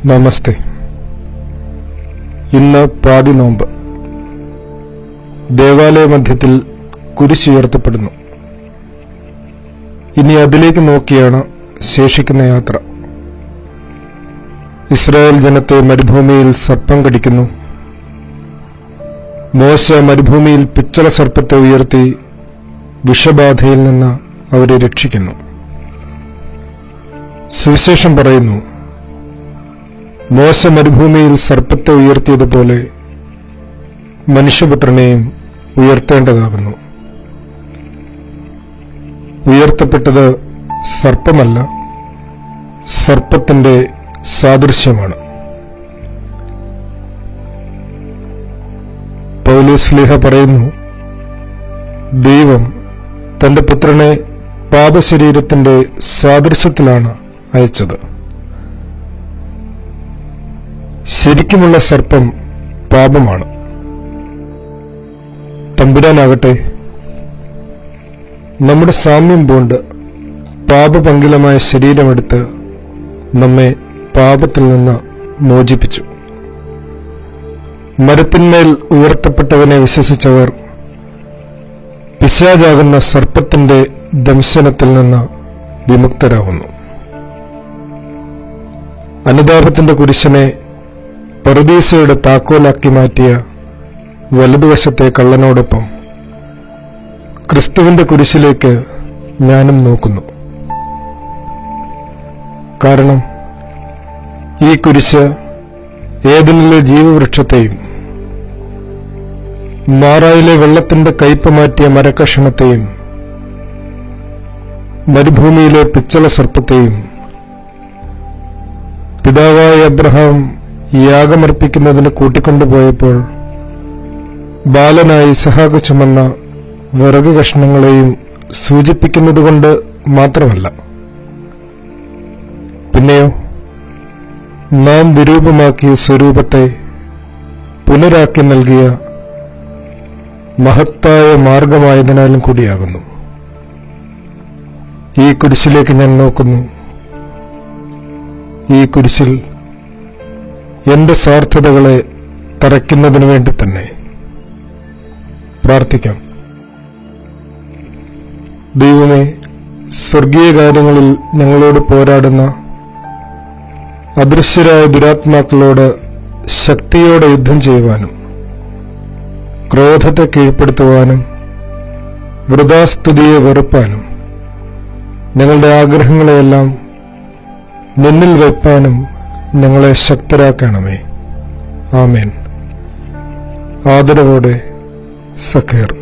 നമസ്തേ. ഇന്ന് പാതി നോമ്പ്. ദേവാലയ മധ്യത്തിൽ കുരിശുയർത്തപ്പെടുന്നു. ഇനി അതിലേക്ക് നോക്കിയാണ് ശേഷിക്കുന്ന യാത്ര. ഇസ്രായേൽ ജനത്തെ മരുഭൂമിയിൽ സർപ്പം കടിക്കുന്നു. മോശ മരുഭൂമിയിൽ പിച്ചള സർപ്പത്തെ ഉയർത്തി വിഷബാധയിൽ നിന്ന് അവരെ രക്ഷിക്കുന്നു. സുവിശേഷം പറയുന്നു, മോശ മരുഭൂമിയിൽ സർപ്പത്തെ ഉയർത്തിയതുപോലെ മനുഷ്യപുത്രനെയും ഉയർത്തേണ്ടതാകുന്നു. ഉയർത്തപ്പെട്ടത് സർപ്പമല്ല, സർപ്പത്തിന്റെ സാദൃശ്യമാണ്. പൗലോസ്ലീഹ പറയുന്നു, ദൈവം തന്റെ പുത്രനെ പാപശരീരത്തിന്റെ സാദൃശ്യത്തിലാണ് അയച്ചത്. ശരിക്കുമുള്ള സർപ്പം പാപമാണ്. തമ്പുരാനാകട്ടെ നമ്മുടെ സാമ്യം പൂണ്ട് പാപപങ്കിലമായ ശരീരമെടുത്ത് നമ്മെ പാപത്തിൽ നിന്ന് മോചിപ്പിച്ചു. മരത്തിന്മേൽ ഉയർത്തപ്പെട്ടവനെ വിശ്വസിച്ചവർ പിശാചാകുന്ന സർപ്പത്തിന്റെ ദംശനത്തിൽ നിന്ന് വിമുക്തരാകുന്നു. അനുതാപത്തിന്റെ കുരിശനെ പറുദീസയുടെ താക്കോലാക്കി മാറ്റിയ വലതുവശത്തെ കള്ളനോടൊപ്പം ക്രിസ്തുവിന്റെ കുരിശിലേക്ക് ഞാനും നോക്കുന്നു. കാരണം ഈ കുരിശ് ഏദനിലെ ജീവവൃക്ഷത്തെയും മാറായിലെ വെള്ളത്തിന്റെ കയ്പ് മാറ്റിയ മരക്കഷണത്തെയും മരുഭൂമിയിലെ പിച്ചള സർപ്പത്തെയും പിതാവായ അബ്രഹാം യാഗമർപ്പിക്കുന്നതിന് കൂട്ടിക്കൊണ്ടുപോയപ്പോൾ ബാലനായി ഇസഹാക്ക് ചുമന്ന വിറക് കഷ്ണങ്ങളെയും സൂചിപ്പിക്കുന്നതുകൊണ്ട് മാത്രമല്ല, പിന്നെയോ നാം വിരൂപമാക്കിയ സ്വരൂപത്തെ പുനരാക്കി നൽകിയ മഹത്തായ മാർഗമായതിനാലും കൂടിയാകുന്നു. ഈ കുരിശിലേക്ക് ഞാൻ നോക്കുന്നു. ഈ കുരിശിൽ എന്റെ സ്വാർത്ഥതകളെ തറയ്ക്കുന്നതിനു വേണ്ടി തന്നെ. പ്രാർത്ഥിക്കാം. ദൈവമേ, സ്വർഗീയ കാര്യങ്ങളിൽ ഞങ്ങളോട് പോരാടുന്ന അദൃശ്യരായ ദുരാത്മാക്കളോട് ശക്തിയോടെ യുദ്ധം ചെയ്യുവാനും ക്രോധത്തെ കീഴ്പ്പെടുത്തുവാനും വൃഥാസ്തുതിയെ വെറുപ്പാനും ഞങ്ങളുടെ ആഗ്രഹങ്ങളെയെല്ലാം നിന്നിൽ വയ്പ്പാനും ഞങ്ങളെ ശക്തരാക്കണമേ. ആമേൻ. ആദരവോടെ സഖേർ.